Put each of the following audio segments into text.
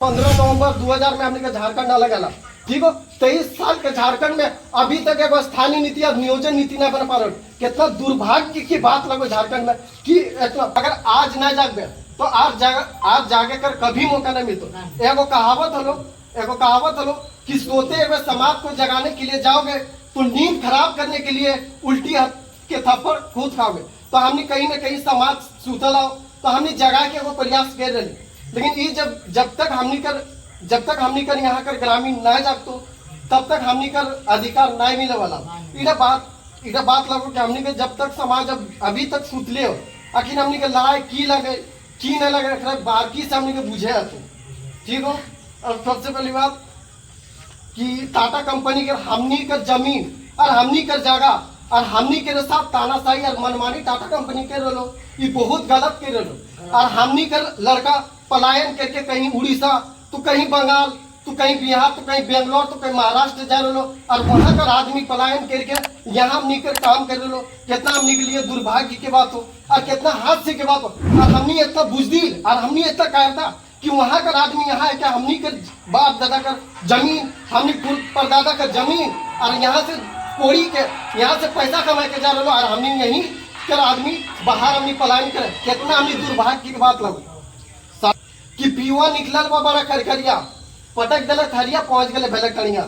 15 नवंबर 2000 में हमने झारखंड अलग आला। ठीक हो, 23 साल के झारखंड में अभी तक एगो स्थानीय नीति और नियोजन नीति नहीं बन पा रहा। कितना दुर्भाग्य की बात लगो झारखंड में कि अगर आज ना जागे तो आज जागे कर कभी मौका नहीं मिलता। एगो कहावत हलो कि सोते हुए समाज को जगाने के लिए जाओगे तो नींद खराब करने के लिए उल्टी के थप्पड़ खुद खाओगे। तो हमने कहीं ना कहीं समाज सुतल आओ तो हमने जगा के वो प्रयास कर रहे, लेकिन ये जब तक हमनी कर यहाँ कर ग्रामीण ना जागतो तब तक हमनी कर अधिकार नहीं मिले वाला। इधर बात लगो कि हमनी के जब तक समाज अभी तक सुतले हो आखिर हमनी के लड़ाई की लगे की नहीं लगे बाकी से हमनी के बुझे आते। ठीक हो, और सबसे पहली बात कि टाटा कंपनी के हमनी कर जमीन और हमनी कर जगह और हमनी के साथ तानाशाही और मनमानी टाटा कंपनी के रहो ये बहुत गलत के रहो। और हमनी कर लड़का पलायन करके कहीं उड़ीसा तो कहीं बंगाल तो कहीं बिहार तो कहीं बेंगलोर तो कहीं महाराष्ट्र जा रहे और वहां का आदमी पलायन करके यहाँ हमनी कर काम कर रहे। कितना हमनी के लिए दुर्भाग्य की बात हो और कितना हादसे की बात हो। और हमनी इतना बुजदिल और हमनी इतना कायरता कि वहां का आदमी यहाँ है क्या हमनी कर बाप दादा का जमीन हमनी परदादा का जमीन और यहाँ से कोड़ी के यहाँ से पैसा कमा के जा रहे और हमनी यही कर आदमी बाहर हमनी पलायन करे। कितना हमनी दुर्भाग्य की बात लगो कि पीवा निकलल बड़ा खरखरिया पटक दिल थरिया पहुंच गए भले कड़िया।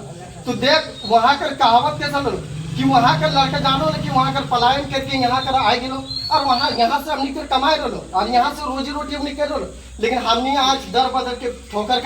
तो देख वहां कर कहावत कैसा लो कि वहां कर लड़का जानो कि वहां कर पलायन करके यहाँ कर आए गिलो और वहां यहाँ से हमनी कर कमाए रहो और यहाँ से रोजी रोटी हमनी कर रहे। लेकिन हमनी आज दर बदर के ठोकर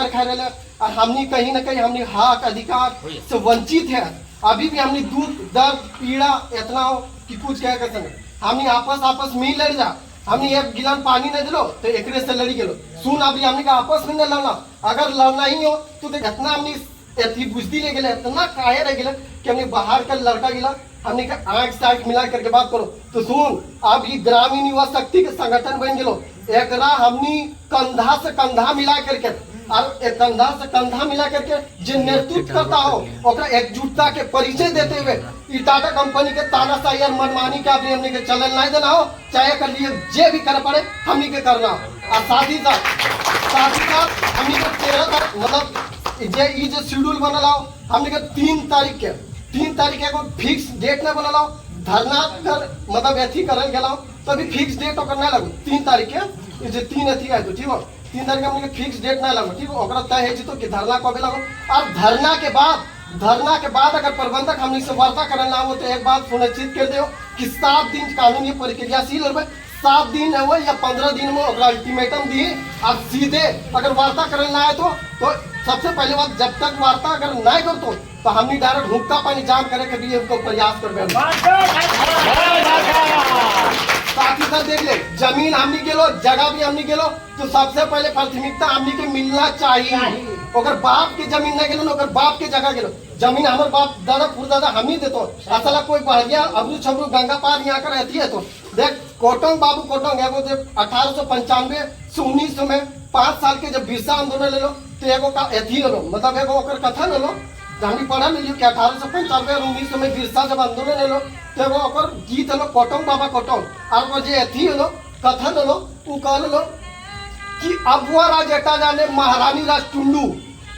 खा रहे और हमनी कहीं ना कहीं हमनी हक अधिकार से वंचित है। अभी भी हमनी दुख दर्द पीड़ा इतना हो कि कुछ कह कर हमनी आपस में ही लड़ जा। हमने एक गिलान पानी नहीं दिलो तो एक से लड़ी गेलो सुन अभी हमने का आपस में नहीं लड़ना। अगर लड़ना ही हो तो इतना हमने एथी बुझती ले गए इतना काहे रह गए कि हमने बाहर का लड़का गिला हमने का आंख से आंख मिला करके बात करो। तो सुन अब ये ग्रामीण युवा शक्ति के संगठन बन गेलो एकरा हमनी कंधा से कंधा मिला करके और एक कंधा से कंधा मिला करके जो नेतृत्व करता हो ओकरा एकजुटता के परिचय देते हुए टाटा कंपनी के तानाशाही और मनमानी के अपने हमने के चलन नहीं देना हो चाहे कर लिए जे भी कर पड़े हमने के करना हो। और साथ ही साथ हमने के 13 तारीख मतलब जो शेड्यूल बनल हो हमने के 3 तारीख को फिक्स डेट नहीं बनल हो धरना कर मतलब एथी करल गेला तो अभी फिक्स डेट ओकर नहीं लगो 3 तारीख के जो 3 एथी है तो ठीक हो 3 तारीख हमने के फिक्स डेट नहीं लगो। ठीक हो, ओकरा तय है तो कि धरना कब लगो और धरना के बाद अगर प्रबंधक हमने से वार्ता करना हो तो एक बात सुनिश्चित कर दो कि 7 दिन कानूनी प्रक्रियाशील हो 7 दिन हो या 15 दिन में अल्टीमेटम दी और सीधे अगर वार्ता करना है तो सबसे पहले बात जब तक वार्ता अगर नहीं करते तो हमने डायरेक्ट हुक्का पानी जाम करे के भी हमको प्रयास कर साथ ही साथ देख ले जमीन हमने गेलो जगह भी हमने गेलो तो सबसे पहले प्राथमिकता हमने के मिलना चाहिए। अगर बाप के जमीन नहीं गेलो अगर बाप के जगह गेलो जमीन हमारे बाप दादा पुरदादा हम ही देतो असल कोई बढ़िया अबरू छबरू गंगा पार यहाँ कर रहती है। तो देख कोटंग बाबू कोटंग एगो जब 1895 से 1900 में 5 साल के जब बिरसा आंदोलन ले लो तो एगो का एथी लो मतलब एगो ओकर कथा ले लो हमने पढ़ा मिली कि 1895 और 1900 में बिरसा जब आंदोलन ले लो तो एगो ओकर गीत लो कोटंग बाबा कोटंग और वो जो एथी लो कथा लो वो कह लो कि अबुआ राज एटा जाने महारानी राज टुंडू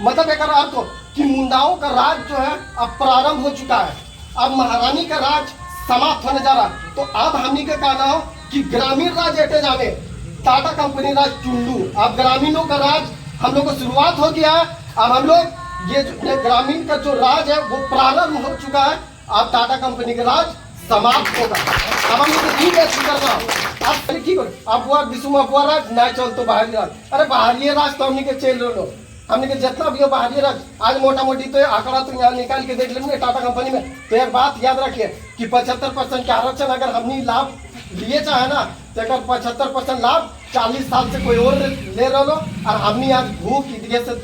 मतलब एक अर्थ हो कि मुंडाओं का राज जो है अब प्रारंभ हो चुका है अब महारानी का राज समाप्त होने जा रहा है। तो अब हमनी का कहना हो कि ग्रामीण राज एटे जाने टाटा कंपनी राज टुंडू अब ग्रामीणों का राज हम लोग को शुरुआत हो गया है। अब हम लोग ये ग्रामीण का जो राज है वो प्रारंभ हो चुका है अब टाटा कंपनी का राज समाप्त होगा। अब हम लोग ठीक है करना अब ठीक हो अब वो विश्व अफवाह राज ना चल तो बाहरी राज अरे बाहरी राज तो हमने के चल रहे हमने के जितना भी हो बाहरी राज आज मोटा मोटी तो आंकड़ा तो यहाँ निकाल के देख लेंगे टाटा कंपनी में। तो एक बात याद रखिए कि 75% के आरक्षण अगर हमने लाभ लिए चाहे ना तो 75% लाभ 40 साल से कोई और ले रहे लो और हमने आज भूख इसलिए से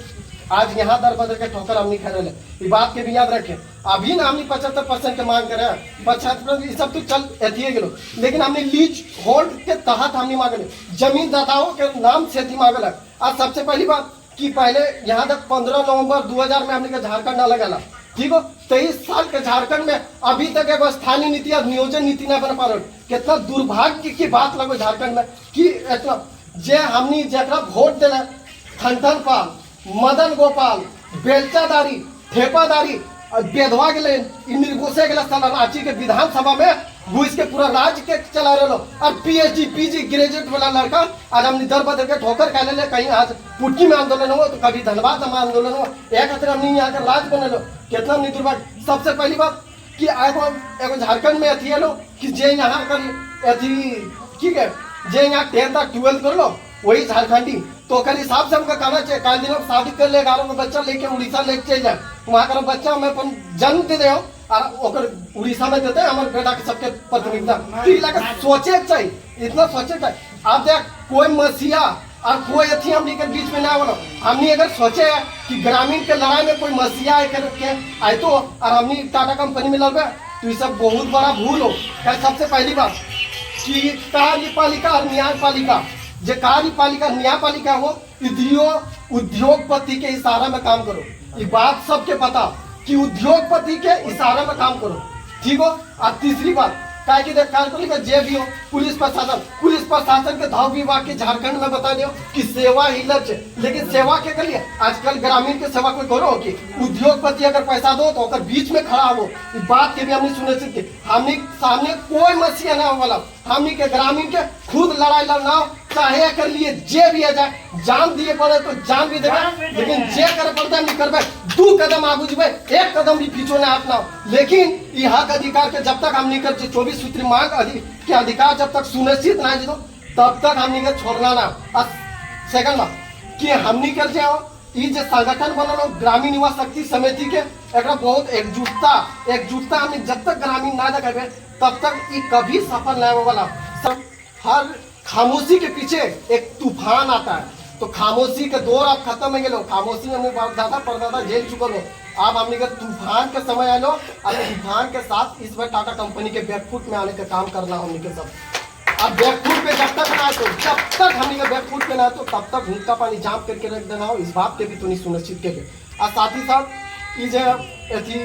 आज यहाँ दर बदर के ठोकर हमने खा रहे ये बात के भी याद रखें। अभी ना हमने 75% के मांग करे 75% सब तो चल एथिए गेलो लेकिन हमने लीज होल्ड के तहत हमने मांगले जमीन दाताओं के नाम से थी मांगल। आज सबसे पहली बात कि पहले यहाँ तक 15 नवंबर 2000 में हमने झारखंड अलग आला। ठीक हो, 23 साल के झारखंड में अभी तक एगो स्थानीय नीति और नियोजन नीति नहीं बन पा रहा। कितना दुर्भाग्य की बात लगो झारखंड में कि इतना जे हमनी जरा वोट दिले खंडन पाल, मदन गोपाल, बेलचादारी, ठेपादारी, बेधवा गए निर्घुसे गए साला रांची के विधानसभा में घुस के पूरा राज्य के चला रहे और पीएचडी पीजी ग्रेजुएट वाला लड़का आज हमने दर बदर के ठोकर खा ले। कहीं आज पुटकी में आंदोलन हो तो कभी धनबाद में आंदोलन हो, एक खातिर हमने यहाँ का राज बने लो कितना हमने दुर्भाग्य। सबसे पहली बात कि एगो झारखंड में अथी है लो कि जे यहाँ कर अथी ठीक है जे यहाँ 10th और 12th कर लो वही झारखंडी, तो कर हिसाब से हमको कहना चाहिए कल दिन शादी कर ले 11 में बच्चा लेके उड़ीसा लेके चल जाए, वहाँ का बच्चा में अपन जन्म दे दे और उड़ीसा में देते हैं हमारे बेटा के सबके प्राथमिकता। तो इलाका सोचे चाहिए, इतना सोचे चाहिए। आप देख कोई मसीहा और कोई अथी हमनी के बीच में ना बोलो। हमनी अगर सोचे कि ग्रामीण के लड़ाई में कोई मसीहा आए तो और हमनी टाटा कंपनी में लगे तो ये सब बहुत बड़ा भूल हो। सबसे पहली बात कि कार्यपालिका और न्यायपालिका, जो कार्यपालिका न्यायपालिका हो उद्योगपति के इशारा में काम करो। ये बात सबके पता कि उद्योगपति के इशारे में काम करो, ठीक हो। और तीसरी बात क्या कि देख जे भी हो पुलिस प्रशासन के धाव विभाग के झारखंड में बता दो कि सेवा ही लक्ष्य, लेकिन सेवा के लिए आजकल ग्रामीण के सेवा कोई करो कि उद्योगपति अगर पैसा दो तो बीच में खड़ा हो। इस बात के भी हमने सुनिश्चित की हमने सामने कोई मसीहा ना वाला हमने के ग्रामीण के खुद लड़ाई लड़ना चाहे कर लिए जे भी आ जाए, जान दिए पड़े तो जान भी देवे, लेकिन जे कर पड़ता नहीं करबे 2 कदम आगू जब 1 कदम भी पीछे ना हटना। लेकिन यह हक अधिकार के जब तक हम नहीं कर 24 सूत्री मांग के अधिकार जब तक सुनिश्चित ना जीतो तब तक हमनी के छोड़ना ना। सेकंड बात कि हमनी कर जाओ ये जो संगठन बनल ग्रामीण युवा शक्ति समिति के एक बहुत एकजुटता हमने जब तक ग्रामीण ना देखेबे तब तक ये कभी सफल नहीं होगा। सब हर खामोशी के पीछे एक तूफान आता है, तो खामोशी के दौर आप खत्म हो गए। खामोशी में दादा परदादा झेल चुकल हो, आप हमने के तूफान के समय आलो और तूफान के साथ इस बार टाटा कंपनी के बैकफुट में आने का काम करना हमने के सब। अब बैकफुट पे जब तक ना तो जब तक हमने के बैकफुट पे ना तो तब तक हुक्का पानी जाम करके रख देना हो, इस बात के भी तो नहीं सुनिश्चित के। और साथ ही साथ ये जो अथी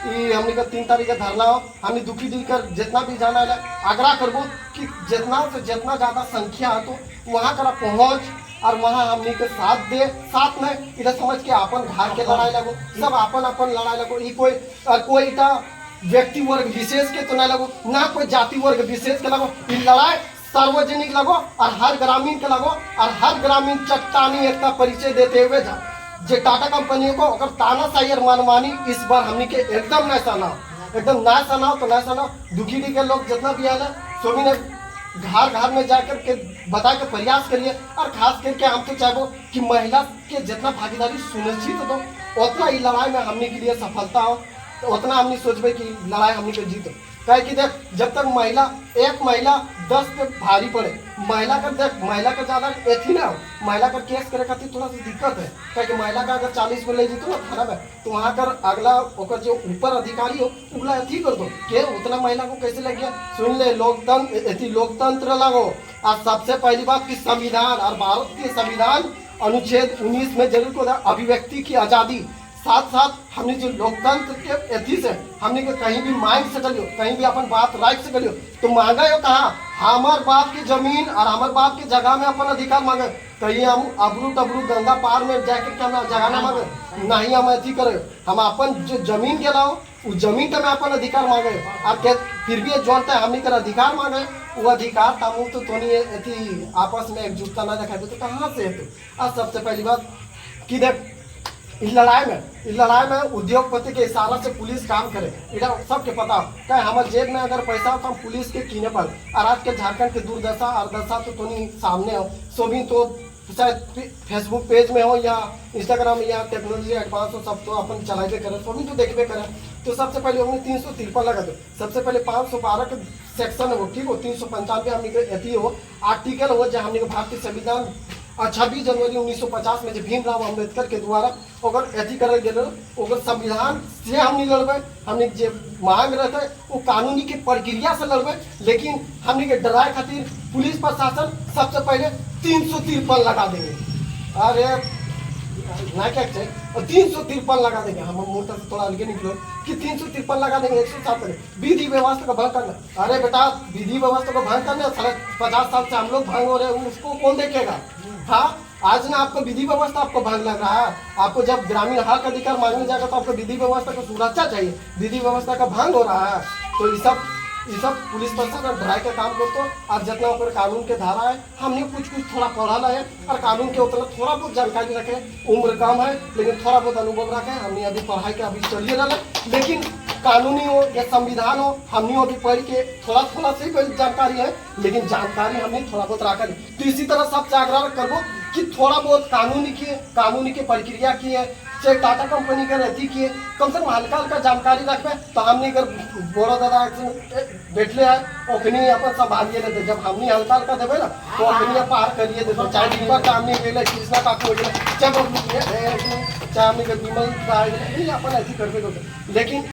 हमने का 3 तारीख का धरना हो, हमने दुखी दिल कर जितना भी जाना है आग्रह करबो कि जितना से जितना ज़्यादा संख्या है तो वहाँ करा पहुँच और वहाँ हमने के साथ दे। साथ में इधर समझ के अपन घर के लड़ाई लगो, सब अपन लड़ाई लगो। ये कोई व्यक्ति वर्ग विशेष के तो ना लगो, ना कोई जाति वर्ग विशेष के लगो। ये लड़ाई सार्वजनिक लगो और हर ग्रामीण के लगो और हर ग्रामीण चट्टानी एकता परिचय देते हुए जे टाटा कंपनी को अगर तानाशाही और मनमानी इस बार हमने के एकदम ना सनाओ तो ना सनाओ। दुखी के लोग जितना भी आना सभी ने घर में जाकर के बता के प्रयास करिए। और खास करके हम तो चाहो कि महिला के जितना भागीदारी सुनिश्चित हो उतना ही लड़ाई में हमने के लिए सफलता हो, तो उतना हमने सोचबे कि लड़ाई हमने के जीतो। कहे कि देख जब तक एक महिला 10 पे भारी पड़े, महिला का ज़्यादा एथी ना हो, महिला का केस करे खातिर थोड़ा सा दिक्कत है। कहे कि महिला का अगर 40 में ले जीतो ना थाना में तो वहाँ कर अगला ओकर जो ऊपर अधिकारी हो उगला अथी कर दो के उतना महिला को कैसे लग गया। सुन ले लोकतंत्र लगो। और सबसे पहली बात कि संविधान और भारत के संविधान अनुच्छेद 19 में जरूर को अभिव्यक्ति की आज़ादी, साथ साथ हमने जो लोकतंत्र के एथी से हमने के कहीं भी मांग सकलियो, कहीं भी अपन बात रख सकलियो। तो मांगा हो कहा हमार बाप की जमीन और हमार बाप की जगह में अपन अधिकार मांगे, कहीं हम अबरू तबरू गंगा पार में जाकर के हम जगह ना मांगे, नहीं हम अथी करे। हम अपन जो जमीन के लाओ उस जमीन का में अपन अधिकार मांगे और फिर भी जोड़ता है हमने कर अधिकार मांगे वो अधिकार तामू तो नहीं आपस में एकजुटता ना दिखाए तो कहाँ से है। और सबसे पहली बात कि देख इस लड़ाई में उद्योगपति के इशारा से पुलिस काम करे, इधर सबके पता क्या हमारे जेब में अगर पैसा हो तो हम पुलिस के कीने पर। और आज के झारखंड के दुर्दशा और दशा तो नहीं सामने हो, सो भी तो शायद फेसबुक पेज में हो या इंस्टाग्राम या टेक्नोलॉजी एडवांस हो, सब तो अपन चलाइबे करें, सो भी तो देखबे करें। तो सबसे पहले हमने 353 लगा दो, सबसे पहले 512 के सेक्शन हो, ठीक हो, 395 हमने अथी हो आर्टिकल हो जो हमने भारतीय संविधान 26 जनवरी 1950 में जो भीमराव अम्बेडकर के द्वारा अगर अथी करल गए संविधान से हमने लड़बे। हमने जो मांग रहे थे वो कानूनी की प्रक्रिया से लड़बे, लेकिन हमने के डराए खातिर पुलिस प्रशासन सबसे पहले 353 लगा देंगे। अरे ना क्या चाहिए और 353 लगा देंगे। हम मोटर से थोड़ा अलगे निकलो कि 353 लगा देंगे, 107 विधि व्यवस्था का भंग करना। अरे बेटा विधि व्यवस्था को भंग करना, 50 साल से हम लोग भंग हो रहे हैं, उसको कौन देखेगा। हाँ आज ना आपको विधि व्यवस्था आपको भंग लग रहा है। आपको जब ग्रामीण हक अधिकार मांगने जाएगा तो आपको विधि व्यवस्था को सुरक्षा चाहिए, विधि व्यवस्था का भंग हो रहा है। तो ये सब पुलिस प्रशासन ड्राई का काम करते हो। और जितना ऊपर कानून के धारा है हमने कुछ थोड़ा पढ़ा है और कानून के उतना थोड़ा बहुत जानकारी रखे। उम्र कम है लेकिन थोड़ा बहुत अनुभव रखे। हमने अभी पढ़ाई के अभी चलिए रहा, लेकिन कानूनी हो या संविधान हो हमने अभी पढ़ के थोड़ा से जानकारी है, लेकिन जानकारी हमने थोड़ा बहुत रखा। तो इसी तरह सबसे आग्रह करबो कि थोड़ा बहुत कानूनी की प्रक्रिया की है, चाहे टाटा कंपनी का रहती की कम से कम हल्का हल्का जानकारी रखबे। तो हमने अगर बड़ा दादा बैठले है ओखनी अपन संभालिए लेते, जब हमने हल्का हल्का देवे ना तो ओखनी पार करिए देते। चाहे दीपक हमने गेले, कृष्णा काकू हो गेले, चाहे हमने विमल अपन ऐसी करते लेकिन